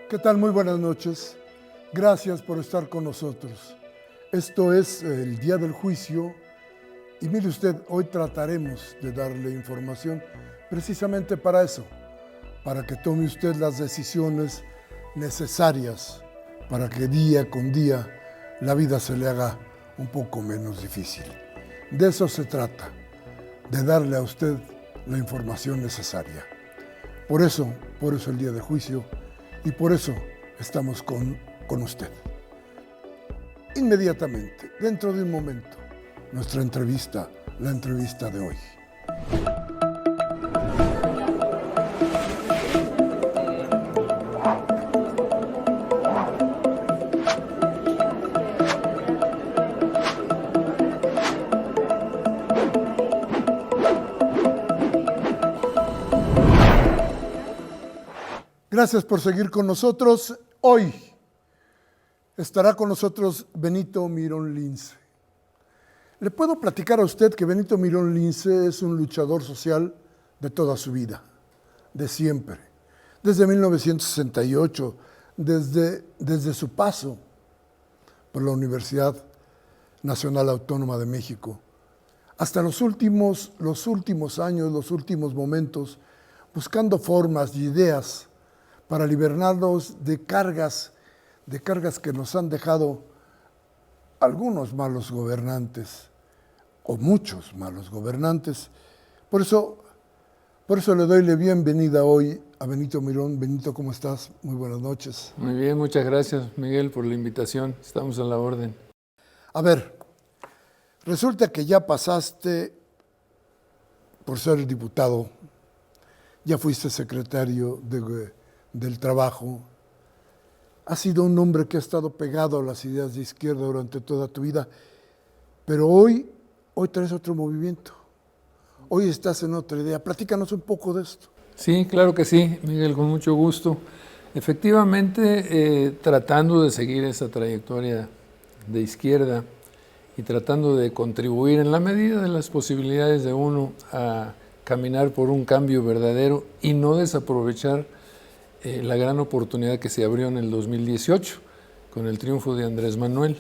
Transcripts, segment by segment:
¿Qué tal? Muy buenas noches. Gracias por estar con nosotros. Esto es el Día del Juicio y mire usted, hoy trataremos de darle información precisamente para eso, para que tome usted las decisiones necesarias para que día con día la vida se le haga un poco menos difícil. De eso se trata, de darle a usted la información necesaria. Por eso el Día del Juicio y por eso estamos con usted. Inmediatamente, dentro de un momento, nuestra entrevista, la entrevista de hoy. Gracias por seguir con nosotros. Hoy estará con nosotros Benito Mirón Lince. Le puedo platicar a usted que Benito Mirón Lince es un luchador social de toda su vida, de siempre. Desde 1968, desde su paso por la Universidad Nacional Autónoma de México, hasta los últimos años, los últimos momentos, buscando formas y ideas para liberarnos de cargas que nos han dejado algunos malos gobernantes, o muchos malos gobernantes. Por eso le doy la bienvenida hoy a Benito Mirón. Benito, ¿cómo estás? Muy buenas noches. Muy bien, muchas gracias, Miguel, por la invitación. Estamos a la orden. A ver, resulta que ya pasaste por ser diputado, ya fuiste secretario del Trabajo. Has sido un hombre que ha estado pegado a las ideas de izquierda durante toda tu vida, pero hoy traes otro movimiento. Hoy estás en otra idea. Platícanos un poco de esto. Sí, claro que sí, Miguel, con mucho gusto. Efectivamente, tratando de seguir esa trayectoria de izquierda y tratando de contribuir en la medida de las posibilidades de uno a caminar por un cambio verdadero y no desaprovechar la gran oportunidad que se abrió en el 2018 con el triunfo de Andrés Manuel.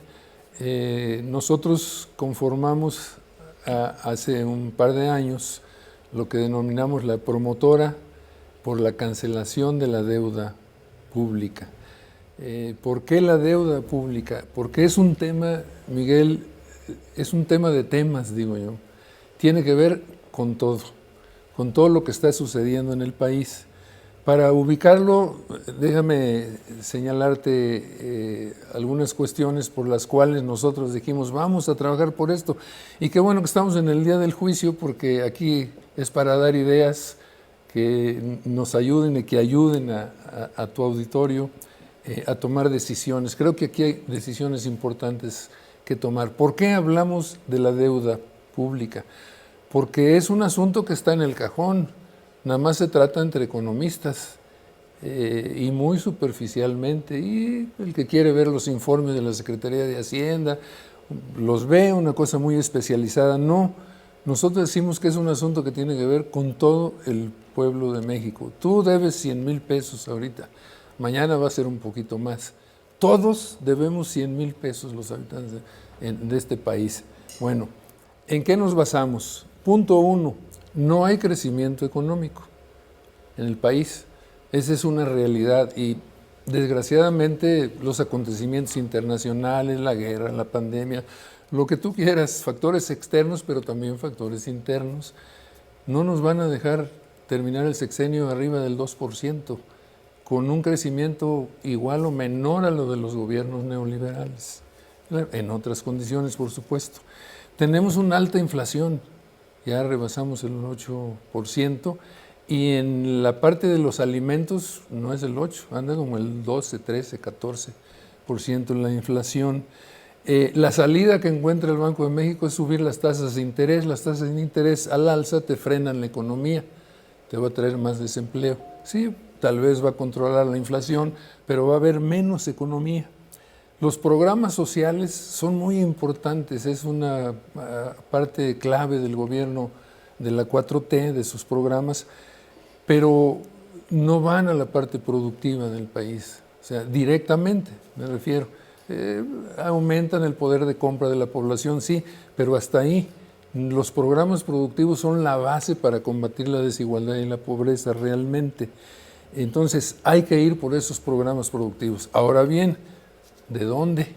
Nosotros conformamos hace un par de años lo que denominamos la promotora por la cancelación de la deuda pública. ¿Por qué la deuda pública? Porque es un tema, Miguel, es un tema de temas, digo yo. Tiene que ver con todo lo que está sucediendo en el país. Para ubicarlo, déjame señalarte algunas cuestiones por las cuales nosotros dijimos vamos a trabajar por esto. Y qué bueno que estamos en el Día del Juicio, porque aquí es para dar ideas que nos ayuden y que ayuden a tu auditorio a tomar decisiones. Creo que aquí hay decisiones importantes que tomar. ¿Por qué hablamos de la deuda pública? Porque es un asunto que está en el cajón. Nada más se trata entre economistas y muy superficialmente, y el que quiere ver los informes de la Secretaría de Hacienda los ve, una cosa muy especializada. No, nosotros decimos que es un asunto que tiene que ver con todo el pueblo de México. Tú debes 100,000 pesos ahorita, mañana va a ser un poquito más. Todos debemos 100,000 pesos los habitantes de este país. Bueno, ¿en qué nos basamos? Punto 1. No hay crecimiento económico en el país. Esa es una realidad y desgraciadamente los acontecimientos internacionales, la guerra, la pandemia, lo que tú quieras, factores externos pero también factores internos, no nos van a dejar terminar el sexenio arriba del 2%, con un crecimiento igual o menor a lo de los gobiernos neoliberales, en otras condiciones, por supuesto. Tenemos una alta inflación. Ya rebasamos el 8%, y en la parte de los alimentos no es el 8%, anda como el 12, 13, 14% en la inflación. La salida que encuentra el Banco de México es subir las tasas de interés. Las tasas de interés al alza te frenan la economía, te va a traer más desempleo. Sí, tal vez va a controlar la inflación, pero va a haber menos economía. Los programas sociales son muy importantes, es una parte clave del gobierno de la 4T, de sus programas, pero no van a la parte productiva del país. o sea, directamente, me refiero. Aumentan el poder de compra de la población, sí, pero hasta ahí. Los programas productivos son la base para combatir la desigualdad y la pobreza realmente. Entonces, hay que ir por esos programas productivos. Ahora bien, ¿de dónde?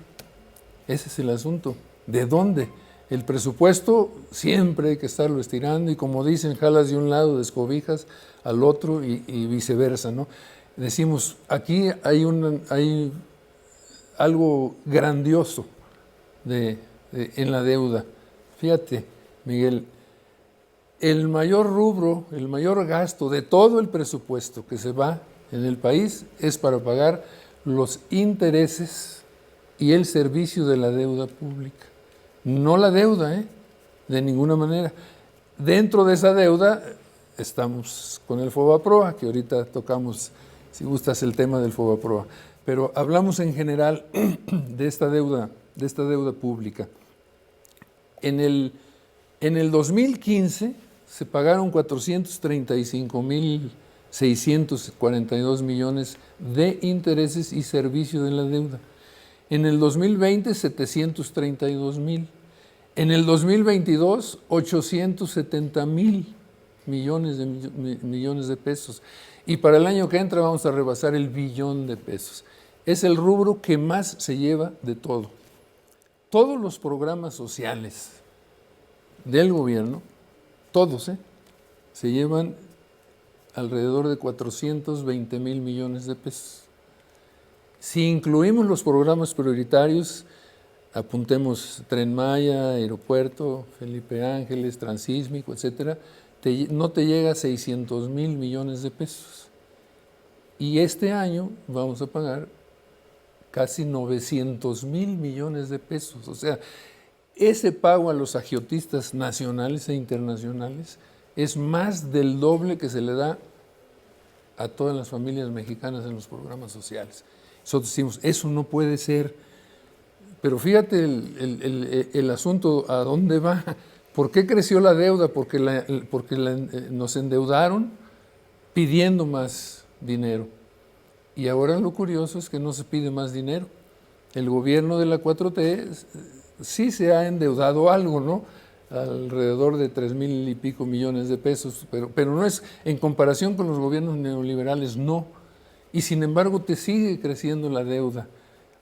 Ese es el asunto. ¿De dónde? El presupuesto siempre hay que estarlo estirando y, como dicen, jalas de un lado, descobijas al otro y viceversa, ¿no? Decimos, aquí hay algo grandioso en la deuda. Fíjate, Miguel, el mayor rubro, el mayor gasto de todo el presupuesto que se va en el país es para pagar los intereses y el servicio de la deuda pública. No la deuda, de ninguna manera. Dentro de esa deuda estamos con el FOBAPROA, que ahorita tocamos, si gustas, el tema del FOBAPROA. Pero hablamos en general de esta deuda pública. En el 2015 se pagaron 435,642 millones de intereses y servicio de la deuda. En el 2020, 732,000. En el 2022, 870,000 millones de pesos. Y para el año que entra vamos a rebasar el billón de pesos. Es el rubro que más se lleva de todo. Todos los programas sociales del gobierno, todos, se llevan alrededor de 420,000 millones de pesos. Si incluimos los programas prioritarios, apuntemos Tren Maya, Aeropuerto, Felipe Ángeles, Transísmico, etcétera, no te llega a 600,000 millones de pesos. Y este año vamos a pagar casi 900,000 millones de pesos. O sea, ese pago a los agiotistas nacionales e internacionales es más del doble que se le da a todas las familias mexicanas en los programas sociales. Nosotros decimos, eso no puede ser. Pero fíjate el asunto, ¿a dónde va? ¿Por qué creció la deuda? Porque nos endeudaron pidiendo más dinero. Y ahora lo curioso es que no se pide más dinero. El gobierno de la 4T sí se ha endeudado algo, ¿no? Alrededor de 3,000 y pico millones de pesos, pero no es en comparación con los gobiernos neoliberales, no. Y sin embargo te sigue creciendo la deuda,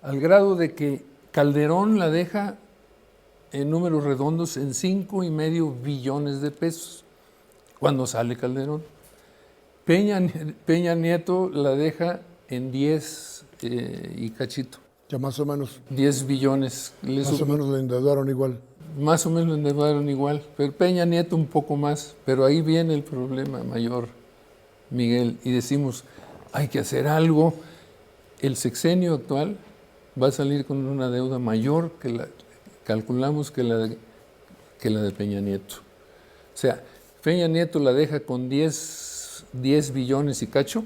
al grado de que Calderón la deja en números redondos en 5,5 billones de pesos, cuando sale Calderón. Peña Nieto la deja en 10 y cachito. Ya más o menos. 10 billones. Más o menos lo endeudaron igual. Más o menos lo endeudaron igual. Pero Peña Nieto un poco más. Pero ahí viene el problema mayor, Miguel. Y decimos, hay que hacer algo. El sexenio actual va a salir con una deuda mayor calculamos que la de Peña Nieto. O sea, Peña Nieto la deja con 10 billones y cacho,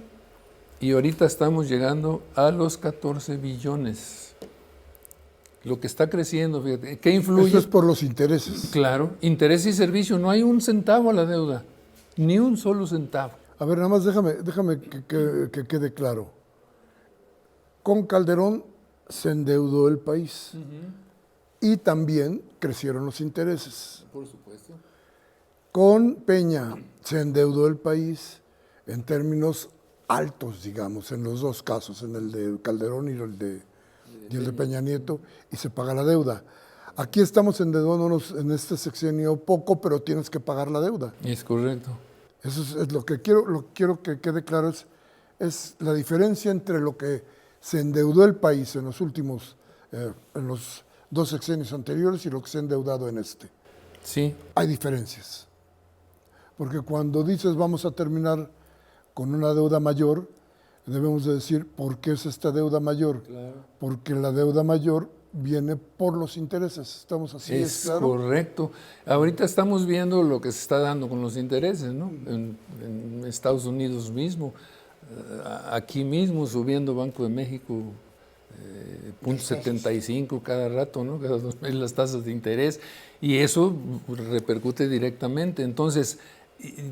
y ahorita estamos llegando a los 14 billones. Lo que está creciendo, fíjate, ¿qué influye? Eso es por los intereses. Claro, interés y servicio, no hay un centavo a la deuda, ni un solo centavo. A ver, nada más déjame que quede claro. Con Calderón se endeudó el país. Y también crecieron los intereses. Por supuesto. Con Peña se endeudó el país en términos altos, digamos, en los dos casos, en el de Calderón y el de Peña Nieto, y se paga la deuda. Aquí estamos endeudándonos en este sexenio poco, pero tienes que pagar la deuda. Es correcto. Eso es lo que quiero que quede claro, es la diferencia entre lo que se endeudó el país en los últimos, en los 2 sexenios anteriores y lo que se ha endeudado en este. Sí. Hay diferencias. Porque cuando dices vamos a terminar con una deuda mayor, debemos de decir por qué es esta deuda mayor. Claro. Porque la deuda mayor viene por los intereses. Estamos así, es claro. Correcto. Ahorita estamos viendo lo que se está dando con los intereses, ¿no? En Estados Unidos mismo, aquí mismo subiendo Banco de México 0.75 cada rato, ¿no? Cada 2 meses las tasas de interés, y eso repercute directamente. Entonces,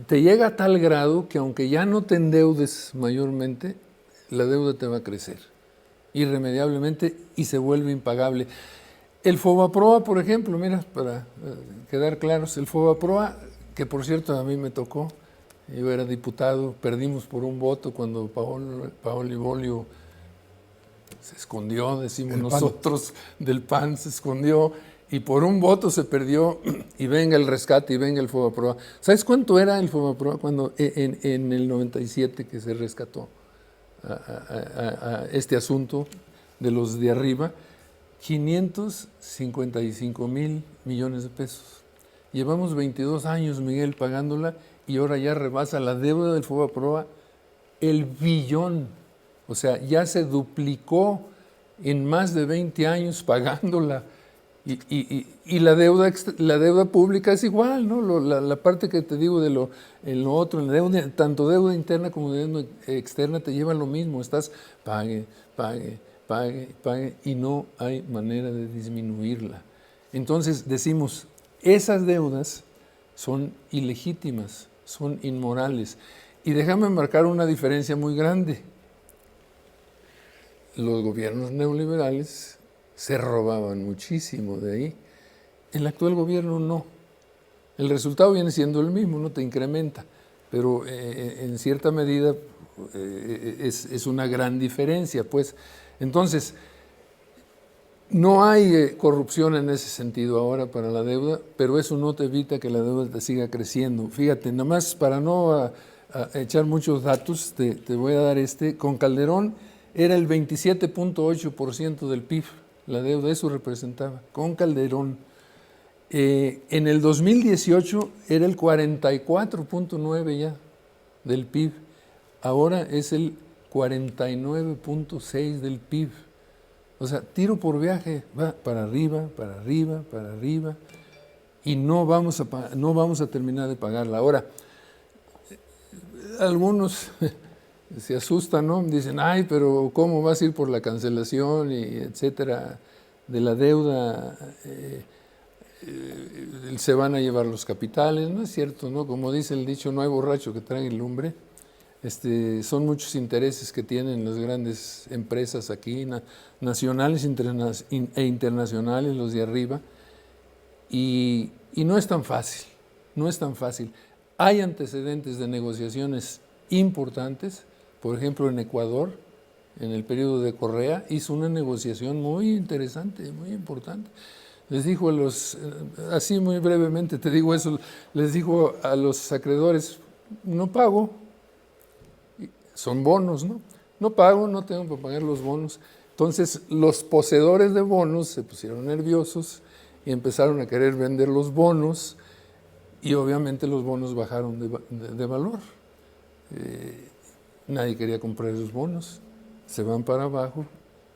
te llega a tal grado que aunque ya no te endeudes mayormente, la deuda te va a crecer. irremediablemente y se vuelve impagable. El Fobaproa, por ejemplo, mira, para quedar claros, el Fobaproa, que por cierto a mí me tocó, yo era diputado, perdimos por un voto cuando Paoli Bolio se escondió, decimos nosotros, del PAN se escondió, y por un voto se perdió, y venga el rescate, y venga el Fobaproa. ¿Sabes cuánto era el Fobaproa cuando en el 97 que se rescató a este asunto de los de arriba? 555 mil millones de pesos. Llevamos 22 años, Miguel, pagándola, y ahora ya rebasa la deuda del Fobaproa el billón. O sea, ya se duplicó en más de 20 años pagándola. Y la deuda pública es igual, ¿no? La parte que te digo en lo otro, en la deuda, tanto deuda interna como deuda externa te lleva lo mismo. Estás pague, y no hay manera de disminuirla. Entonces decimos, esas deudas son ilegítimas, son inmorales. Y déjame marcar una diferencia muy grande. Los gobiernos neoliberales se robaban muchísimo de ahí. El actual gobierno no. El resultado viene siendo el mismo, no te incrementa, pero en cierta medida es una gran diferencia, pues. Entonces, no hay corrupción en ese sentido ahora para la deuda, pero eso no te evita que la deuda te siga creciendo. Fíjate, nada más para no a echar muchos datos, te voy a dar con Calderón era el 27.8% del PIB, la deuda, eso representaba, con Calderón. En el 2018 era el 44.9% ya del PIB, ahora es el 49.6% del PIB. O sea, tiro por viaje, va para arriba, para arriba, para arriba, y no vamos a terminar de pagarla. Ahora, algunos se asustan, ¿no? Dicen, ay, pero ¿cómo vas a ir por la cancelación y etcétera de la deuda? Se van a llevar los capitales, ¿no es cierto? ¿No? Como dice el dicho, no hay borracho que traiga lumbre. Son muchos intereses que tienen las grandes empresas aquí, nacionales e internacionales, los de arriba, y no es tan fácil, no es tan fácil. Hay antecedentes de negociaciones importantes, por ejemplo en Ecuador, en el periodo de Correa, hizo una negociación muy interesante, muy importante. Les dijo así muy brevemente te digo eso, les dijo a los acreedores, no pago, son bonos, ¿no? No pago, no tengo para pagar los bonos. Entonces los poseedores de bonos se pusieron nerviosos y empezaron a querer vender los bonos y obviamente los bonos bajaron de valor. Nadie quería comprar esos bonos, se van para abajo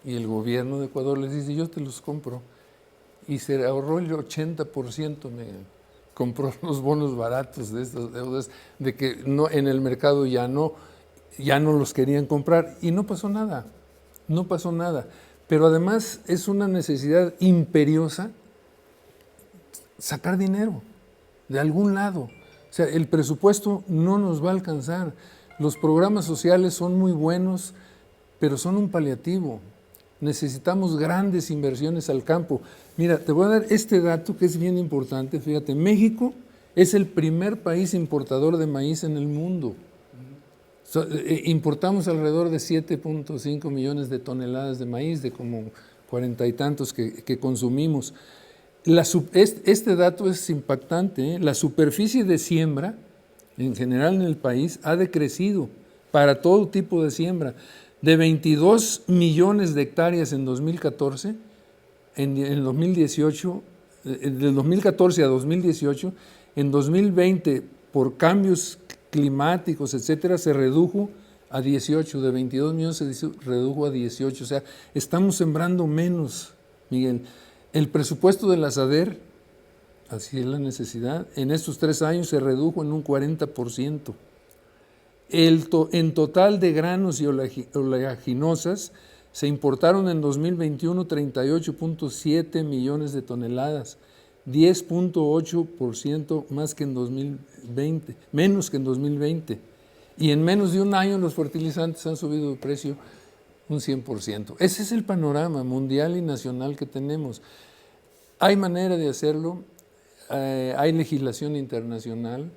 y el gobierno de Ecuador les dice, yo te los compro. Y se ahorró el 80%, compró los bonos baratos de estas deudas, de que no, en el mercado ya no los querían comprar y no pasó nada, no pasó nada. Pero además es una necesidad imperiosa sacar dinero de algún lado. O sea, el presupuesto no nos va a alcanzar. Los programas sociales son muy buenos, pero son un paliativo. Necesitamos grandes inversiones al campo. Mira, te voy a dar este dato que es bien importante. Fíjate, México es el primer país importador de maíz en el mundo. Importamos alrededor de 7.5 millones de toneladas de maíz, de como 40 y tantos que consumimos. Este dato es impactante, ¿eh? La superficie de siembra, en general en el país, ha decrecido para todo tipo de siembra. De 22 millones de hectáreas en 2014, en 2018, del 2014 a 2018, en 2020, por cambios climáticos, etcétera, se redujo a 18, de 22 millones se redujo a 18, o sea, estamos sembrando menos, Miguel. El presupuesto de la SADER, así es la necesidad, en estos 3 años se redujo en un 40%. En total de granos y oleaginosas se importaron en 2021 38.7 millones de toneladas, 10.8% más que en 2020, menos que en 2020. Y en menos de un año los fertilizantes han subido de precio un 100%. Ese es el panorama mundial y nacional que tenemos. Hay manera de hacerlo, hay legislación internacional,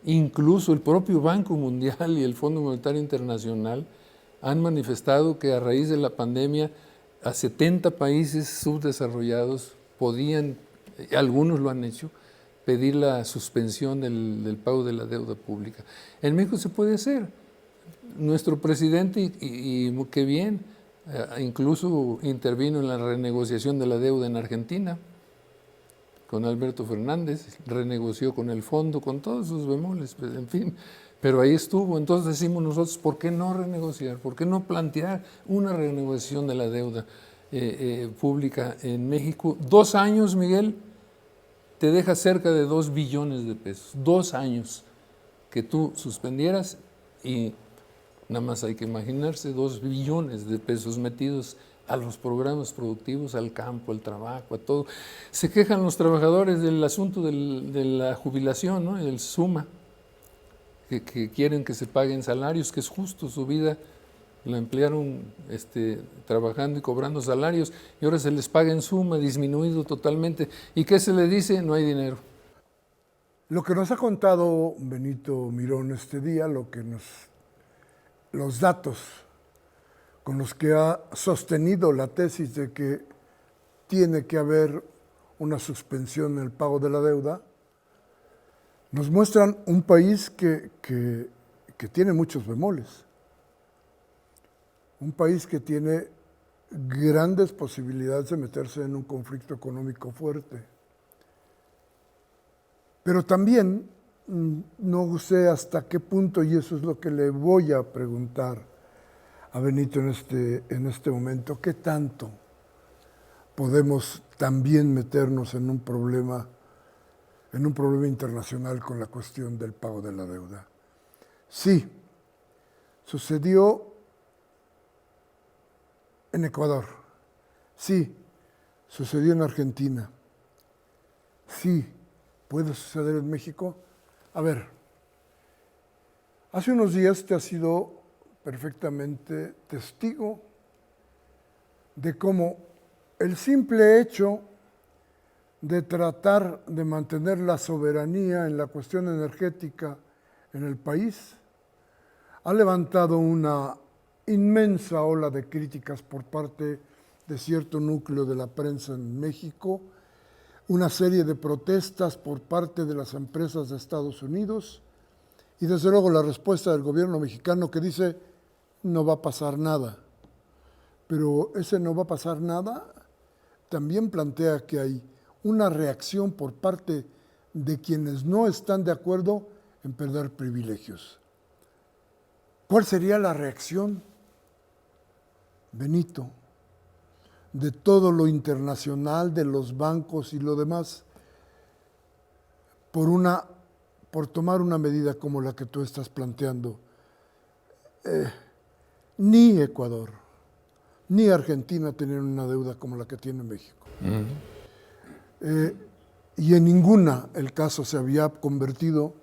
incluso el propio Banco Mundial y el Fondo Monetario Internacional han manifestado que a raíz de la pandemia a 70 países subdesarrollados podían, algunos lo han hecho, pedir la suspensión del pago de la deuda pública. En México se puede hacer. Nuestro presidente, y qué bien, incluso intervino en la renegociación de la deuda en Argentina, con Alberto Fernández, renegoció con el fondo, con todos sus bemoles, pues, en fin, pero ahí estuvo. Entonces decimos nosotros, ¿por qué no renegociar? ¿Por qué no plantear una renegociación de la deuda pública en México? 2 años, Miguel, te deja cerca de 2 billones de pesos. 2 años que tú suspendieras y nada más hay que imaginarse 2 billones de pesos metidos a los programas productivos, al campo, al trabajo, a todo. Se quejan los trabajadores del asunto de la jubilación, ¿no? El SUMA, que quieren que se paguen salarios, que es justo, su vida la emplearon trabajando y cobrando salarios, y ahora se les paga en suma, disminuido totalmente. ¿Y qué se le dice? No hay dinero. Lo que nos ha contado Benito Mirón este día, los datos con los que ha sostenido la tesis de que tiene que haber una suspensión en el pago de la deuda, nos muestran un país que tiene muchos bemoles, un país que tiene grandes posibilidades de meterse en un conflicto económico fuerte. Pero también no sé hasta qué punto, y eso es lo que le voy a preguntar a Benito en este momento, ¿qué tanto podemos también meternos en un problema internacional con la cuestión del pago de la deuda? Sí, sucedió en Ecuador, sí, sucedió en Argentina, sí, puede suceder en México. A ver, hace unos días te has sido perfectamente testigo de cómo el simple hecho de tratar de mantener la soberanía en la cuestión energética en el país ha levantado una inmensa ola de críticas por parte de cierto núcleo de la prensa en México, una serie de protestas por parte de las empresas de Estados Unidos y desde luego la respuesta del gobierno mexicano que dice no va a pasar nada. Pero ese no va a pasar nada también plantea que hay una reacción por parte de quienes no están de acuerdo en perder privilegios. ¿Cuál sería la reacción, Benito, de todo lo internacional, de los bancos y lo demás, por tomar una medida como la que tú estás planteando? Ni Ecuador, ni Argentina tenían una deuda como la que tiene México. Y en ninguna el caso se había convertido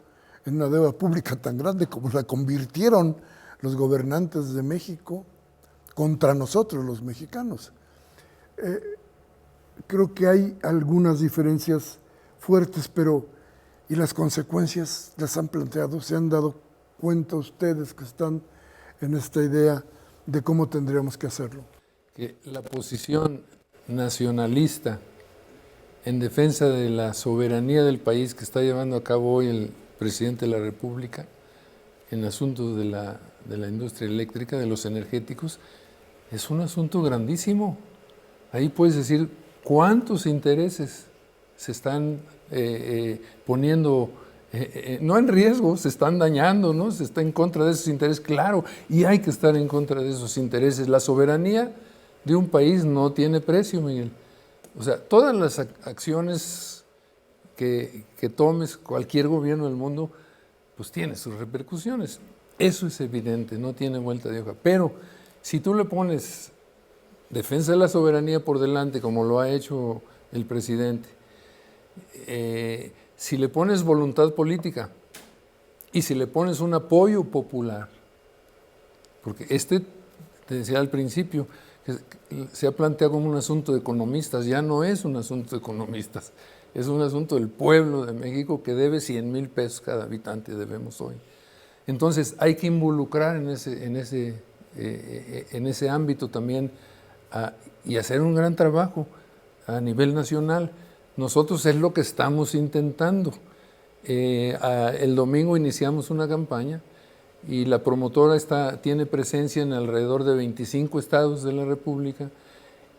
en una deuda pública tan grande como la convirtieron los gobernantes de México contra nosotros, los mexicanos. Creo que hay algunas diferencias fuertes, pero ¿y las consecuencias las han planteado? ¿Se han dado cuenta ustedes que están en esta idea de cómo tendríamos que hacerlo? Que la posición nacionalista en defensa de la soberanía del país que está llevando a cabo hoy el presidente de la República en asuntos de la industria eléctrica, de los energéticos, es un asunto grandísimo. Ahí puedes decir cuántos intereses se están poniendo, no en riesgo, se están dañando, ¿no? Se está en contra de esos intereses, claro, y hay que estar en contra de esos intereses. La soberanía de un país no tiene precio, Miguel. O sea, todas las acciones que tomes, cualquier gobierno del mundo, pues tiene sus repercusiones. Eso es evidente, no tiene vuelta de hoja. Pero si tú le pones defensa de la soberanía por delante, como lo ha hecho el presidente, si le pones voluntad política y si le pones un apoyo popular, porque te decía al principio, que se ha planteado como un asunto de economistas, ya no es un asunto de economistas, es un asunto del pueblo de México que debe 100,000 pesos cada habitante, debemos hoy. Entonces hay que involucrar en ese ámbito también y hacer un gran trabajo a nivel nacional. Nosotros es lo que estamos intentando. El domingo iniciamos una campaña y la promotora tiene presencia en alrededor de 25 estados de la República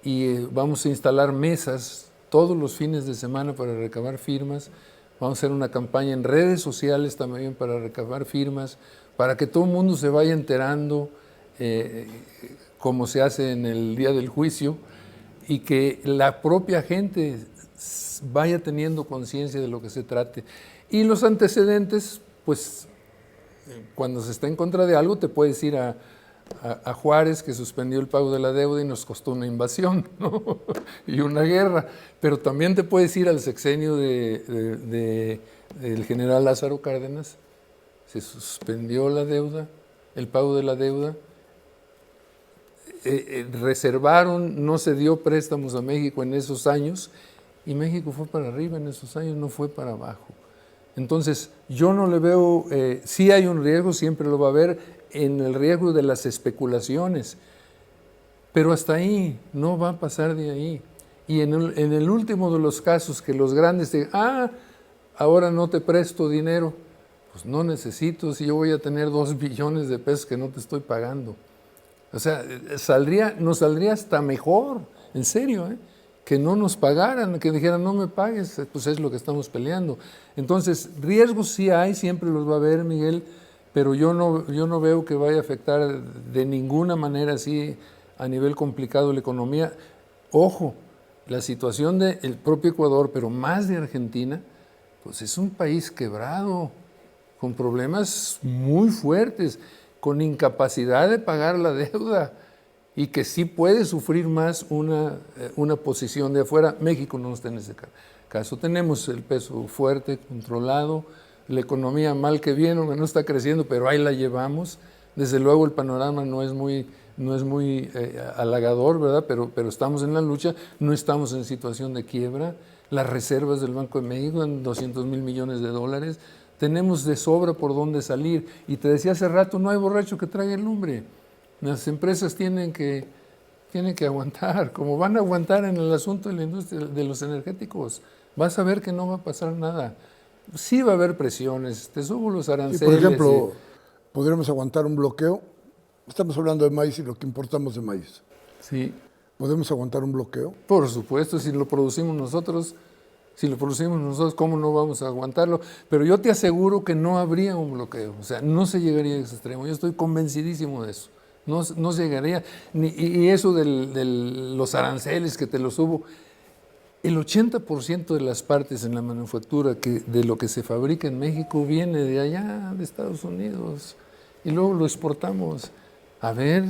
y vamos a instalar mesas todos los fines de semana para recabar firmas. Vamos a hacer una campaña en redes sociales también para recabar firmas, para que todo el mundo se vaya enterando como se hace en el día del juicio y que la propia gente vaya teniendo conciencia de lo que se trate. Y los antecedentes, pues cuando se está en contra de algo te puedes ir a Juárez, que suspendió el pago de la deuda y nos costó una invasión, ¿no? Y una guerra, pero también te puedes ir al sexenio del general Lázaro Cárdenas, se suspendió la deuda, el pago de la deuda, reservaron, no se dio préstamos a México en esos años y México fue para arriba en esos años, no fue para abajo. Entonces, yo no le veo, sí hay un riesgo, siempre lo va a haber, en el riesgo de las especulaciones, pero hasta ahí, no va a pasar de ahí. Y en el último de los casos que los grandes digan, ahora no te presto dinero, pues no necesito, si yo voy a tener 2 billones de pesos que no te estoy pagando. O sea, nos saldría hasta mejor, en serio, que no nos pagaran, que dijeran no me pagues, pues es lo que estamos peleando. Entonces, riesgos sí hay, siempre los va a haber, Miguel, pero yo no veo que vaya a afectar de ninguna manera así a nivel complicado la economía. Ojo, la situación del propio Ecuador, pero más de Argentina, pues es un país quebrado, con problemas muy fuertes, con incapacidad de pagar la deuda y que sí puede sufrir más una posición de afuera. México no está en ese caso. Tenemos el peso fuerte, controlado, la economía mal que bien, aunque no está creciendo, pero ahí la llevamos. Desde luego el panorama no es muy halagador, ¿verdad? Pero estamos en la lucha, no estamos en situación de quiebra. Las reservas del Banco de México en 200,000 millones de dólares. Tenemos de sobra por dónde salir. Y te decía hace rato, no hay borracho que traiga el lumbre. Las empresas tienen que aguantar, como van a aguantar en el asunto de la industria de los energéticos. Vas a ver que no va a pasar nada. Sí va a haber presiones, te subo los aranceles. Y por ejemplo, ¿podríamos aguantar un bloqueo? Estamos hablando de maíz y lo que importamos de maíz. Sí. ¿Podemos aguantar un bloqueo? Por supuesto, si lo producimos nosotros, ¿cómo no vamos a aguantarlo? Pero yo te aseguro que no habría un bloqueo, o sea, no se llegaría a ese extremo. Yo estoy convencidísimo de eso. No se llegaría. Y eso de los aranceles que te los subo, el 80% de las partes en la manufactura de lo que se fabrica en México viene de allá, de Estados Unidos, y luego lo exportamos. A ver,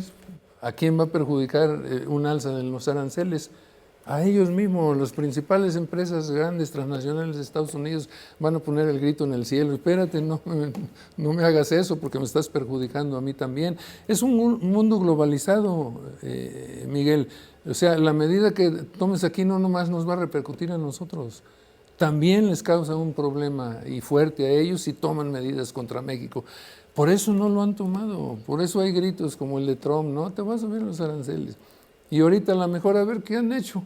¿a quién va a perjudicar un alza en los aranceles? A ellos mismos, las principales empresas grandes transnacionales de Estados Unidos van a poner el grito en el cielo. Espérate, no me hagas eso porque me estás perjudicando a mí también. Es un mundo globalizado, Miguel. O sea, la medida que tomes aquí no nomás nos va a repercutir a nosotros. También les causa un problema y fuerte a ellos si toman medidas contra México. Por eso no lo han tomado. Por eso hay gritos como el de Trump, no, te vas a subir los aranceles. Y ahorita a lo mejor a ver qué han hecho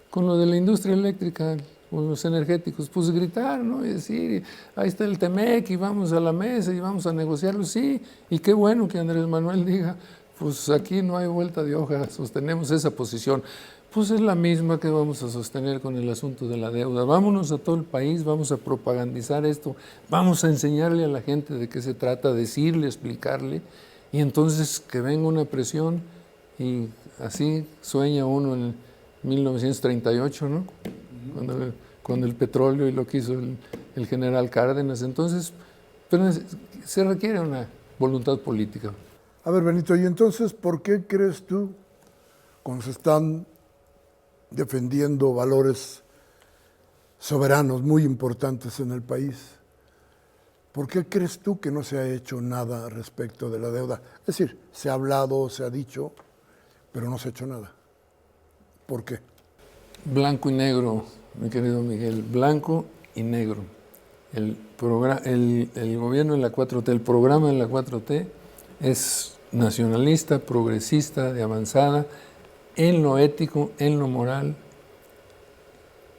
con lo de la industria eléctrica, con los energéticos, pues gritar, ¿no? Y decir, ahí está el TEMEC y vamos a la mesa y vamos a negociarlo, sí, y qué bueno que Andrés Manuel diga, pues aquí no hay vuelta de hoja, sostenemos esa posición. Pues es la misma que vamos a sostener con el asunto de la deuda. Vámonos a todo el país, vamos a propagandizar esto, vamos a enseñarle a la gente de qué se trata, decirle, explicarle, y entonces que venga una presión. Y así sueña uno en 1938, ¿no? Cuando el petróleo y lo que hizo el general Cárdenas. Entonces, pero se requiere una voluntad política. A ver, Benito, y entonces, ¿por qué crees tú, cuando se están defendiendo valores soberanos muy importantes en el país, por qué crees tú que no se ha hecho nada respecto de la deuda? Es decir, se ha hablado, se ha dicho, pero no se ha hecho nada. ¿Por qué? Blanco y negro, mi querido Miguel, blanco y negro. El gobierno de la 4T, el programa de la 4T es nacionalista, progresista, de avanzada, en lo ético, en lo moral,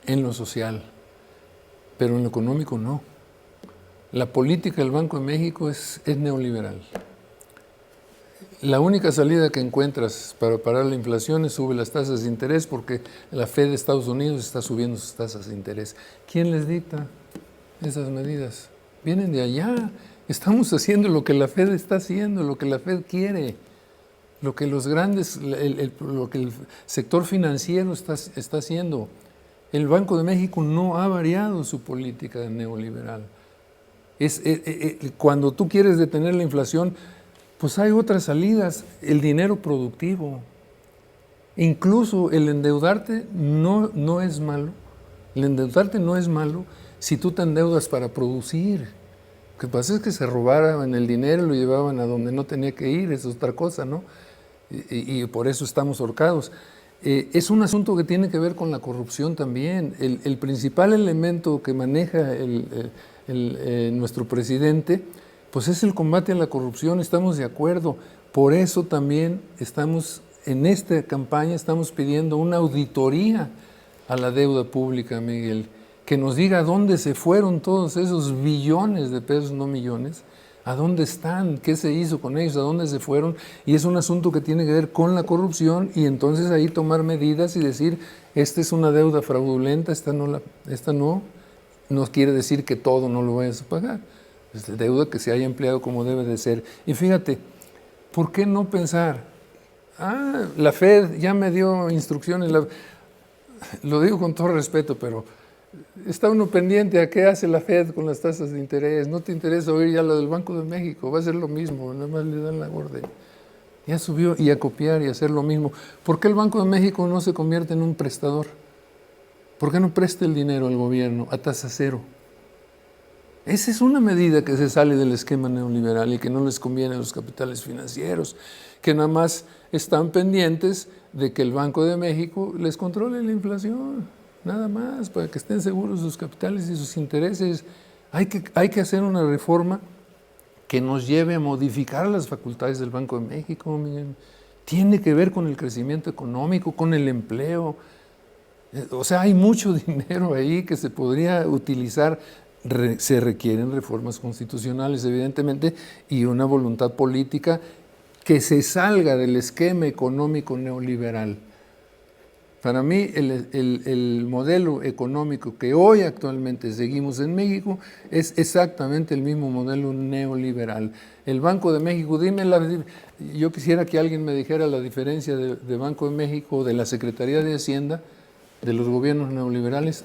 en lo social, pero en lo económico no. La política del Banco de México es neoliberal. La única salida que encuentras para parar la inflación es subir las tasas de interés, porque la Fed de Estados Unidos está subiendo sus tasas de interés. ¿Quién les dicta esas medidas? Vienen de allá. Estamos haciendo lo que la Fed está haciendo, lo que la Fed quiere, lo que los grandes, lo que el sector financiero está haciendo. El Banco de México no ha variado su política neoliberal. Cuando tú quieres detener la inflación, pues hay otras salidas, el dinero productivo. Incluso el endeudarte no es malo. El endeudarte no es malo si tú te endeudas para producir. Lo que pasa es que se robaban el dinero y lo llevaban a donde no tenía que ir, es otra cosa, ¿no? Y por eso estamos ahorcados. Es un asunto que tiene que ver con la corrupción también. El principal elemento que maneja nuestro presidente, pues es el combate a la corrupción, estamos de acuerdo. Por eso también estamos, en esta campaña, estamos pidiendo una auditoría a la deuda pública, Miguel, que nos diga dónde se fueron todos esos billones de pesos, no millones, a dónde están, qué se hizo con ellos, a dónde se fueron, y es un asunto que tiene que ver con la corrupción, y entonces ahí tomar medidas y decir, esta es una deuda fraudulenta, esta no quiere decir que todo no lo vayas a pagar. Es deuda que se haya empleado como debe de ser. Y fíjate, ¿por qué no pensar? La Fed ya me dio instrucciones, lo digo con todo respeto, pero está uno pendiente a qué hace la Fed con las tasas de interés. No te interesa oír ya lo del Banco de México, va a ser lo mismo, nada más le dan la orden. Ya subió, y a copiar y hacer lo mismo. ¿Por qué el Banco de México no se convierte en un prestador? ¿Por qué no presta el dinero al gobierno a tasa cero? Esa es una medida que se sale del esquema neoliberal y que no les conviene a los capitales financieros, que nada más están pendientes de que el Banco de México les controle la inflación, nada más, para que estén seguros sus capitales y sus intereses. Hay que hacer una reforma que nos lleve a modificar las facultades del Banco de México. Miren. Tiene que ver con el crecimiento económico, con el empleo. O sea, hay mucho dinero ahí que se podría utilizar. Se requieren reformas constitucionales, evidentemente, y una voluntad política que se salga del esquema económico neoliberal. Para mí, el modelo económico que hoy actualmente seguimos en México es exactamente el mismo modelo neoliberal. El Banco de México, yo quisiera que alguien me dijera la diferencia de Banco de México, de la Secretaría de Hacienda, de los gobiernos neoliberales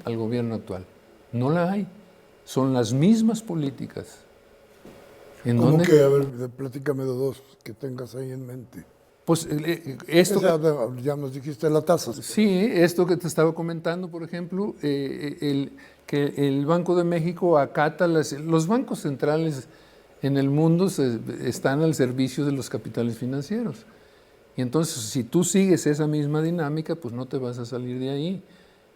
al gobierno actual. No la hay. Son las mismas políticas. ¿Cómo que? A ver, platícame de dos que tengas ahí en mente. Pues ya nos dijiste la tasa. Sí, esto que te estaba comentando, por ejemplo, que el Banco de México acata los bancos centrales en el mundo están al servicio de los capitales financieros. Y entonces, si tú sigues esa misma dinámica, pues no te vas a salir de ahí.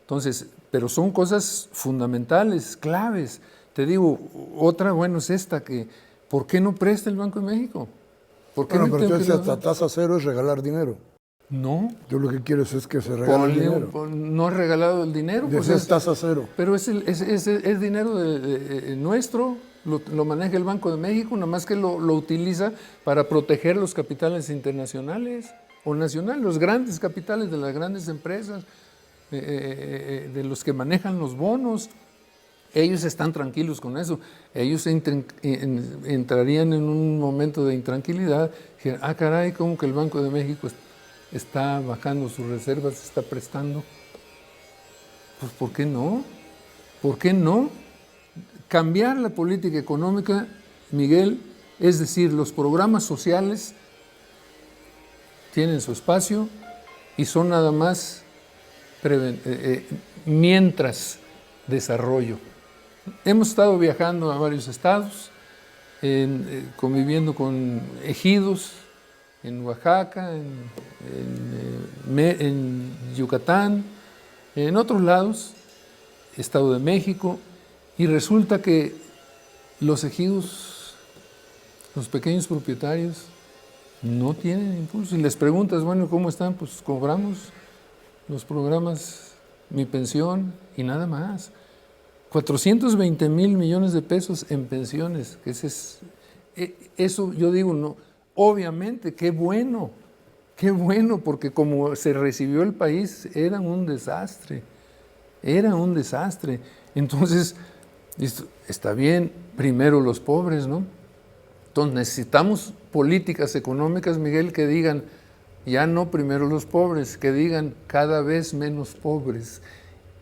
Entonces, pero son cosas fundamentales, claves. Te digo, otra, es esta, que ¿por qué no presta el Banco de México? ¿Por qué pero entonces hasta tasa cero es regalar dinero. No. Tú lo que quieres es que se regale el dinero. No es regalado el dinero. Pues es tasa cero. Pero es dinero nuestro, lo maneja el Banco de México, nada más que lo utiliza para proteger los capitales internacionales o nacionales, los grandes capitales de las grandes empresas. De los que manejan los bonos, ellos están tranquilos con eso. Ellos entrarían en un momento de intranquilidad, que, caray, ¿cómo que el Banco de México está bajando sus reservas, está prestando? Pues ¿por qué no? ¿Por qué no? Cambiar la política económica, Miguel, es decir, los programas sociales tienen su espacio y son nada más mientras desarrollo. Hemos estado viajando a varios estados, conviviendo con ejidos, en Oaxaca, en Yucatán, en otros lados, Estado de México, y resulta que los ejidos, los pequeños propietarios, no tienen impulso. Y les preguntas, bueno, ¿cómo están? Pues cobramos los programas Mi Pensión y nada más. 420,000 millones de pesos en pensiones. Eso yo digo, no, obviamente, qué bueno, porque como se recibió el país, era un desastre. Entonces, está bien, primero los pobres, ¿no? Entonces necesitamos políticas económicas, Miguel, que digan, ya no primero los pobres, que digan cada vez menos pobres.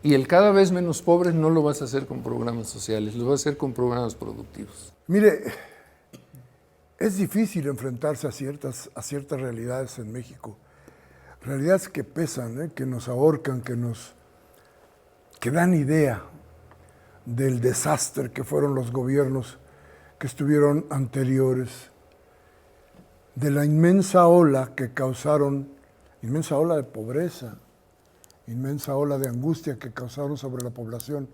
Y el cada vez menos pobres no lo vas a hacer con programas sociales, lo vas a hacer con programas productivos. Mire, es difícil enfrentarse a ciertas realidades en México. Realidades que pesan, que nos ahorcan, que dan idea del desastre que fueron los gobiernos que estuvieron anteriores, de la inmensa ola que causaron, inmensa ola de pobreza, inmensa ola de angustia que causaron sobre la población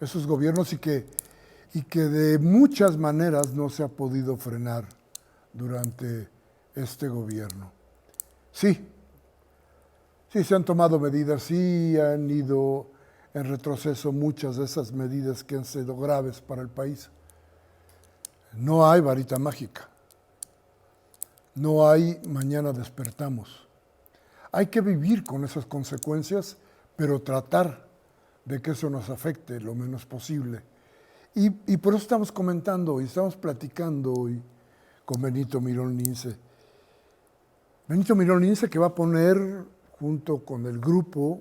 esos gobiernos y que de muchas maneras no se ha podido frenar durante este gobierno. Sí, se han tomado medidas, sí han ido en retroceso muchas de esas medidas que han sido graves para el país. No hay varita mágica. No hay mañana despertamos. Hay que vivir con esas consecuencias, pero tratar de que eso nos afecte lo menos posible. Y por eso estamos comentando y estamos platicando hoy con Benito Mirón Lince. Benito Mirón Lince, que va a poner, junto con el grupo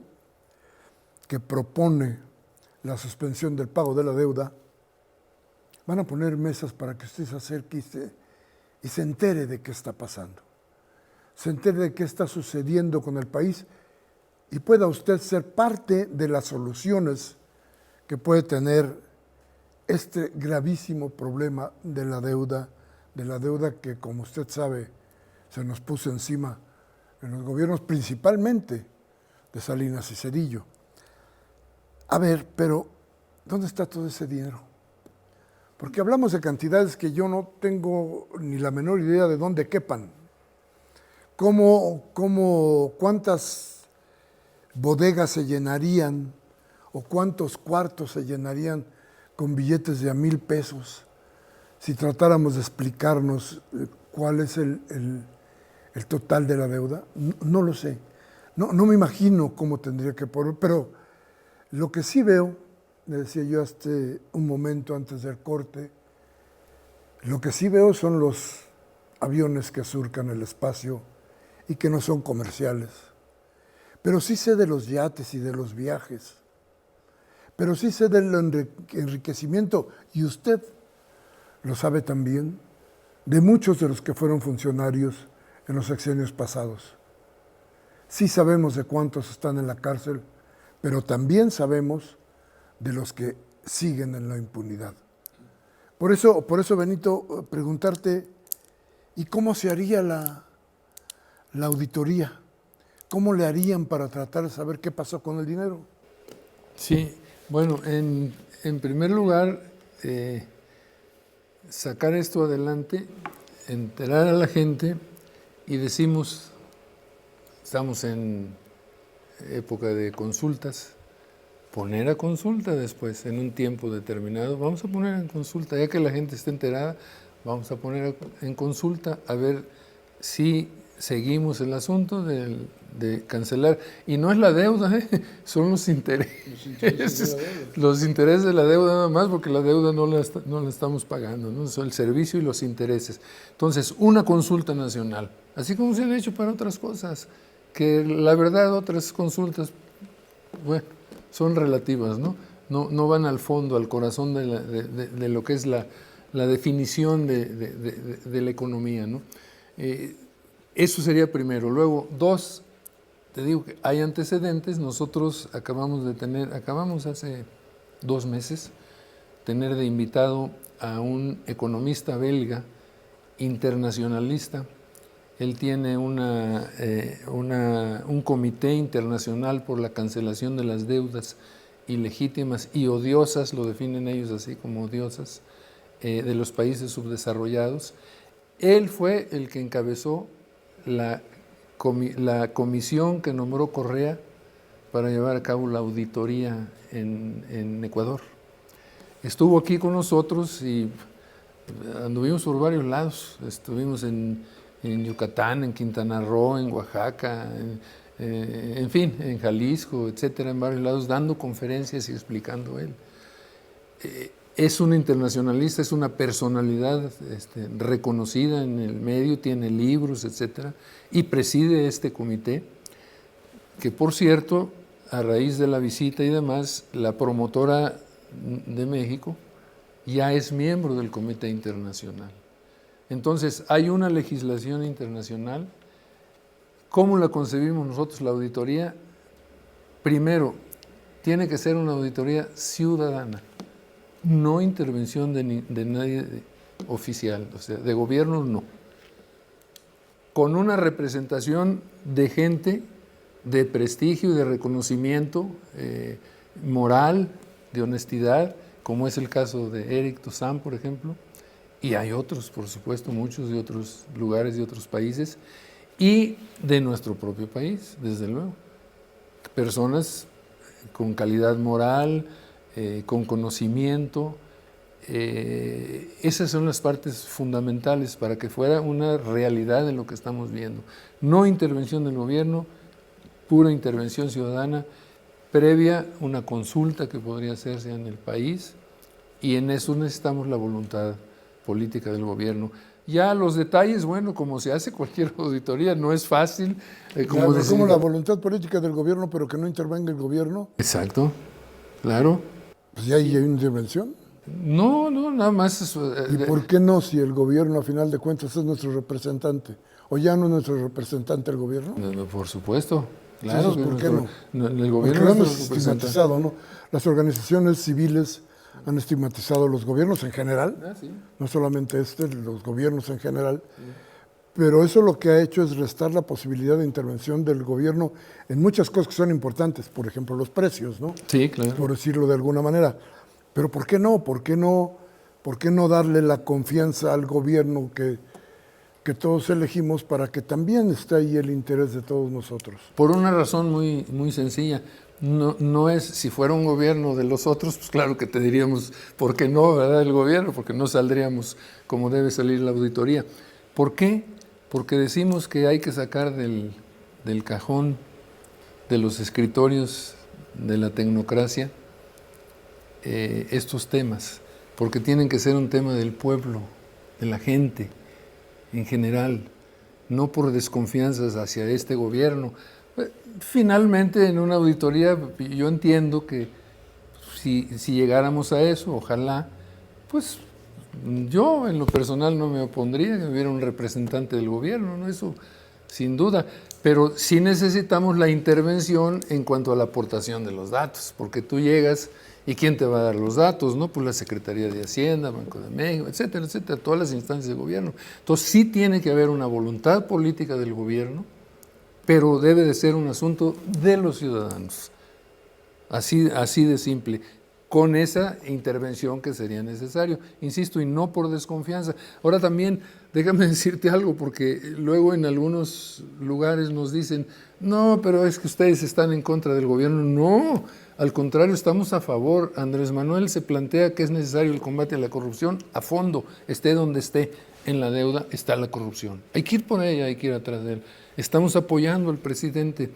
que propone la suspensión del pago de la deuda, van a poner mesas para que usted se acerque y se entere de qué está pasando, se entere de qué está sucediendo con el país y pueda usted ser parte de las soluciones que puede tener este gravísimo problema de la deuda que, como usted sabe, se nos puso encima en los gobiernos, principalmente de Salinas y Zedillo. A ver, pero ¿dónde está todo ese dinero? Porque hablamos de cantidades que yo no tengo ni la menor idea de dónde quepan. ¿Cuántas bodegas se llenarían o cuántos cuartos se llenarían con billetes de $1,000 pesos si tratáramos de explicarnos cuál es el total de la deuda? No lo sé. No me imagino cómo tendría que poner, pero lo que sí veo, le decía yo hace un momento antes del corte, lo que sí veo son los aviones que surcan el espacio y que no son comerciales. Pero sí sé de los yates y de los viajes. Pero sí sé del enriquecimiento, y usted lo sabe también, de muchos de los que fueron funcionarios en los sexenios pasados. Sí sabemos de cuántos están en la cárcel, pero también sabemos de los que siguen en la impunidad. Por eso, Benito, preguntarte, ¿y cómo se haría la auditoría? ¿Cómo le harían para tratar de saber qué pasó con el dinero? Sí, bueno, en primer lugar, sacar esto adelante, enterar a la gente y decimos, estamos en época de consultas, poner a consulta después, en un tiempo determinado, vamos a poner en consulta, ya que la gente esté enterada, vamos a poner en consulta a ver si seguimos el asunto de cancelar. Y no es la deuda, son los intereses. Los intereses de la deuda nada más, porque la deuda no la estamos pagando, ¿no? Son el servicio y los intereses. Entonces, una consulta nacional, así como se han hecho para otras cosas, que la verdad otras consultas, bueno, son relativas, ¿no? No van al fondo, al corazón de lo que es la definición de la economía, ¿no? Eso sería primero. Luego, dos, te digo que hay antecedentes. Nosotros acabamos hace 2 meses, tener de invitado a un economista belga, internacionalista, Él tiene un comité internacional por la cancelación de las deudas ilegítimas y odiosas, lo definen ellos así como odiosas, de los países subdesarrollados. Él fue el que encabezó la comisión que nombró Correa para llevar a cabo la auditoría en Ecuador. Estuvo aquí con nosotros y anduvimos por varios lados. Estuvimos en Yucatán, en Quintana Roo, en Oaxaca, en fin, en Jalisco, etcétera, en varios lados, dando conferencias y explicando él. Es un internacionalista, es una personalidad reconocida en el medio, tiene libros, etcétera, y preside este comité, que por cierto, a raíz de la visita y demás, la promotora de México ya es miembro del comité internacional. Entonces, hay una legislación internacional. ¿Cómo la concebimos nosotros, la auditoría? Primero, tiene que ser una auditoría ciudadana, no intervención de nadie oficial, o sea, de gobierno no. Con una representación de gente de prestigio y de reconocimiento moral, de honestidad, como es el caso de Eric Toussaint, por ejemplo, y hay otros, por supuesto, muchos de otros lugares, de otros países, y de nuestro propio país, desde luego. Personas con calidad moral, con conocimiento. Esas son las partes fundamentales para que fuera una realidad de lo que estamos viendo. No intervención del gobierno, pura intervención ciudadana, previa una consulta que podría hacerse en el país, y en eso necesitamos la voluntad política del gobierno. Ya los detalles, bueno, como se hace cualquier auditoría, no es fácil. Como la voluntad política del gobierno, pero que no intervenga el gobierno. Exacto, claro. Pues ya hay una intervención. No, nada más. ¿Y por qué no, si el gobierno a final de cuentas es nuestro representante? ¿O ya no es nuestro representante el gobierno? No, por supuesto, claro. Entonces, ¿por qué no? El gobierno porque lo hemos estigmatizado, ¿no? Las organizaciones civiles han estigmatizado los gobiernos en general, sí. No solamente los gobiernos en general, sí. Pero eso lo que ha hecho es restar la posibilidad de intervención del gobierno en muchas cosas que son importantes, por ejemplo los precios, ¿no? Sí, claro. Por decirlo de alguna manera. Pero ¿por qué no? ¿Por qué no darle la confianza al gobierno que todos elegimos para que también esté ahí el interés de todos nosotros? Por una razón muy, muy sencilla. No es, si fuera un gobierno de los otros, pues claro que te diríamos, ¿por qué no, verdad, el gobierno? Porque no saldríamos como debe salir la auditoría. ¿Por qué? Porque decimos que hay que sacar del cajón de los escritorios de la tecnocracia estos temas, porque tienen que ser un tema del pueblo, de la gente en general, no por desconfianzas hacia este gobierno. Finalmente, en una auditoría, yo entiendo que si llegáramos a eso, ojalá, pues yo en lo personal no me opondría que hubiera un representante del gobierno, ¿no? Eso sin duda, pero sí necesitamos la intervención en cuanto a la aportación de los datos, porque tú llegas y ¿quién te va a dar los datos? ¿No? Pues la Secretaría de Hacienda, Banco de México, etcétera, etcétera, todas las instancias de gobierno. Entonces sí tiene que haber una voluntad política del gobierno, pero debe de ser un asunto de los ciudadanos, así de simple, con esa intervención que sería necesario, insisto, y no por desconfianza. Ahora también, déjame decirte algo, porque luego en algunos lugares nos dicen, no, pero es que ustedes están en contra del gobierno. No, al contrario, estamos a favor. Andrés Manuel se plantea que es necesario el combate a la corrupción a fondo, esté donde esté. En la deuda está la corrupción. Hay que ir por ella, hay que ir atrás de él. Estamos apoyando al presidente.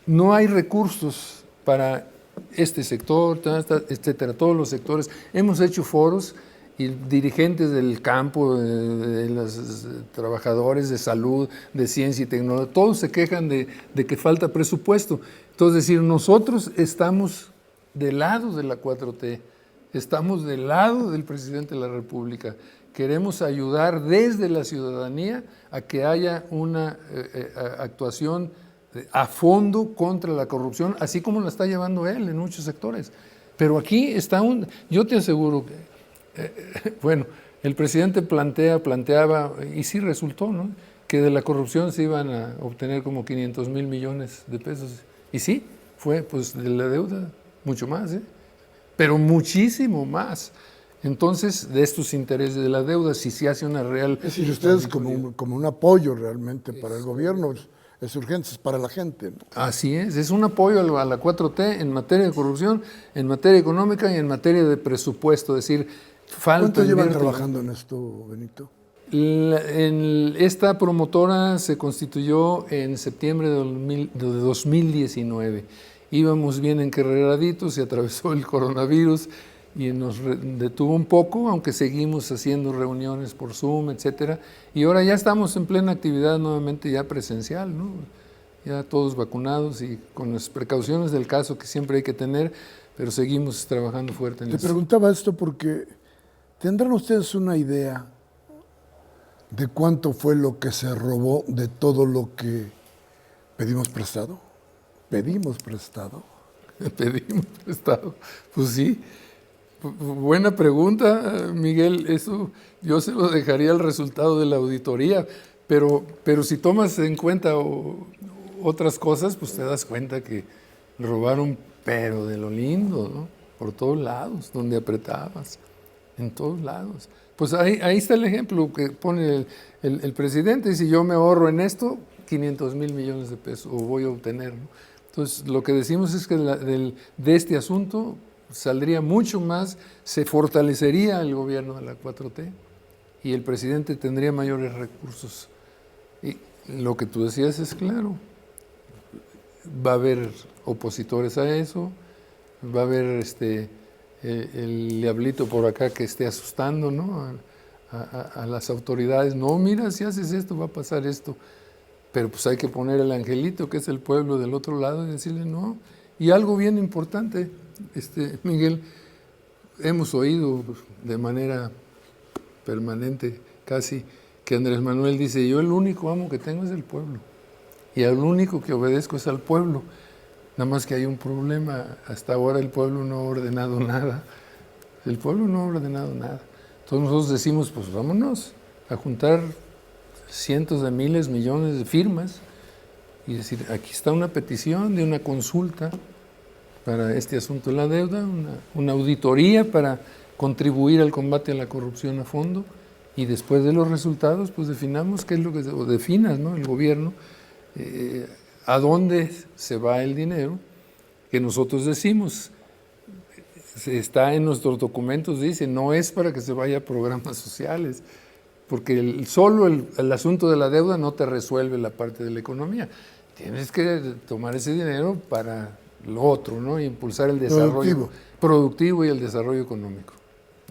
No hay recursos para este sector, etcétera, todos los sectores. Hemos hecho foros y dirigentes del campo, de los trabajadores de salud, de ciencia y tecnología, todos se quejan de que falta presupuesto. Entonces, decir, nosotros estamos del lado de la 4T, estamos del lado del presidente de la República. Queremos ayudar desde la ciudadanía a que haya una actuación a fondo contra la corrupción, así como la está llevando él en muchos sectores. Pero aquí está yo te aseguro que, bueno, el presidente planteaba, y sí resultó, ¿no? que de la corrupción se iban a obtener como 500,000 millones de pesos. Y sí, fue pues de la deuda, mucho más, pero muchísimo más. Entonces, de estos intereses de la deuda, si se hace una real... Es decir, ustedes como un apoyo realmente para el gobierno, es urgente, es para la gente, ¿no? Así es un apoyo a la 4T en materia de corrupción, en materia económica y en materia de presupuesto, es decir, falta... ¿Cuánto llevan trabajando en esto, Benito? Esta promotora se constituyó en septiembre de 2019. Íbamos bien encarreraditos, se atravesó el coronavirus y nos detuvo un poco, aunque seguimos haciendo reuniones por Zoom, etcétera. Y ahora ya estamos en plena actividad nuevamente ya presencial, ¿no? Ya todos vacunados y con las precauciones del caso que siempre hay que tener, pero seguimos trabajando fuerte en eso. Te preguntaba esto porque ¿tendrán ustedes una idea de cuánto fue lo que se robó de todo lo que pedimos prestado? ¿Pedimos prestado? Pedimos prestado, pues sí. Buena pregunta, Miguel. Eso yo se lo dejaría al resultado de la auditoría, pero si tomas en cuenta otras cosas, pues te das cuenta que robaron, pero de lo lindo, ¿no? Por todos lados, donde apretabas, en todos lados. Pues ahí está el ejemplo que pone el presidente. Si yo me ahorro en esto, 500,000 millones de pesos, o voy a obtener, ¿no? Entonces, lo que decimos es que de este asunto saldría mucho más, se fortalecería el gobierno de la 4T y el presidente tendría mayores recursos. Y lo que tú decías es claro, va a haber opositores a eso, va a haber el diablito por acá que esté asustando, ¿no? a las autoridades. No, mira, si haces esto va a pasar esto. Pero pues hay que poner el angelito, que es el pueblo del otro lado, y decirle no. Y algo bien importante, Miguel, hemos oído de manera permanente casi que Andrés Manuel dice, yo el único amo que tengo es el pueblo. Y al único que obedezco es al pueblo. Nada más que hay un problema, hasta ahora el pueblo no ha ordenado nada. El pueblo no ha ordenado nada. Entonces nosotros decimos, pues vámonos a juntar cientos de miles, millones de firmas y decir, aquí está una petición de una consulta para este asunto de la deuda, una auditoría para contribuir al combate a la corrupción a fondo, y después de los resultados, pues definamos qué es lo que, o definas, ¿no? El gobierno, a dónde se va el dinero, que nosotros decimos, está en nuestros documentos, dice, no es para que se vaya a programas sociales, porque solo el asunto de la deuda no te resuelve la parte de la economía. Tienes que tomar ese dinero para lo otro, ¿no? Impulsar el desarrollo productivo y el desarrollo económico.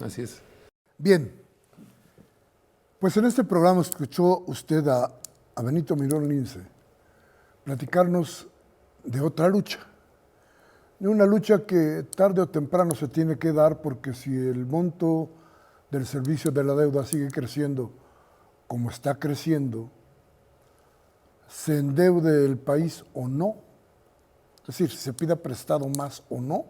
Así es. Bien, pues en este programa escuchó usted a Benito Mirón Lince platicarnos de otra lucha, de una lucha que tarde o temprano se tiene que dar, porque si el monto del servicio de la deuda sigue creciendo como está creciendo, se endeude el país o no, es decir, si se pida prestado más o no,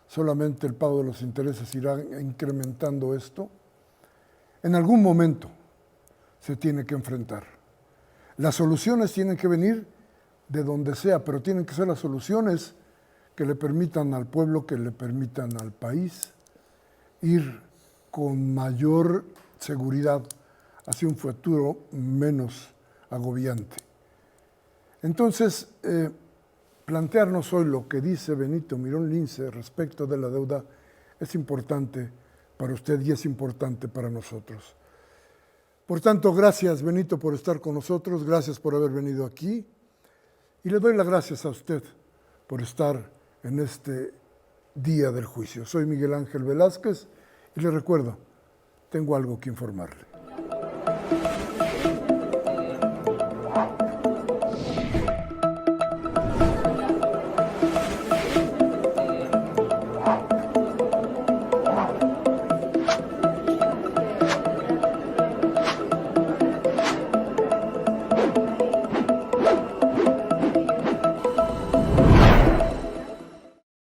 solamente el pago de los intereses irá incrementando esto, en algún momento se tiene que enfrentar. Las soluciones tienen que venir de donde sea, pero tienen que ser las soluciones que le permitan al pueblo, que le permitan al país ir con mayor seguridad hacia un futuro menos agobiante. Entonces, plantearnos hoy lo que dice Benito Mirón Lince respecto de la deuda es importante para usted y es importante para nosotros. Por tanto, gracias Benito por estar con nosotros, gracias por haber venido aquí y le doy las gracias a usted por estar en este día del juicio. Soy Miguel Ángel Velázquez y le recuerdo, tengo algo que informarle.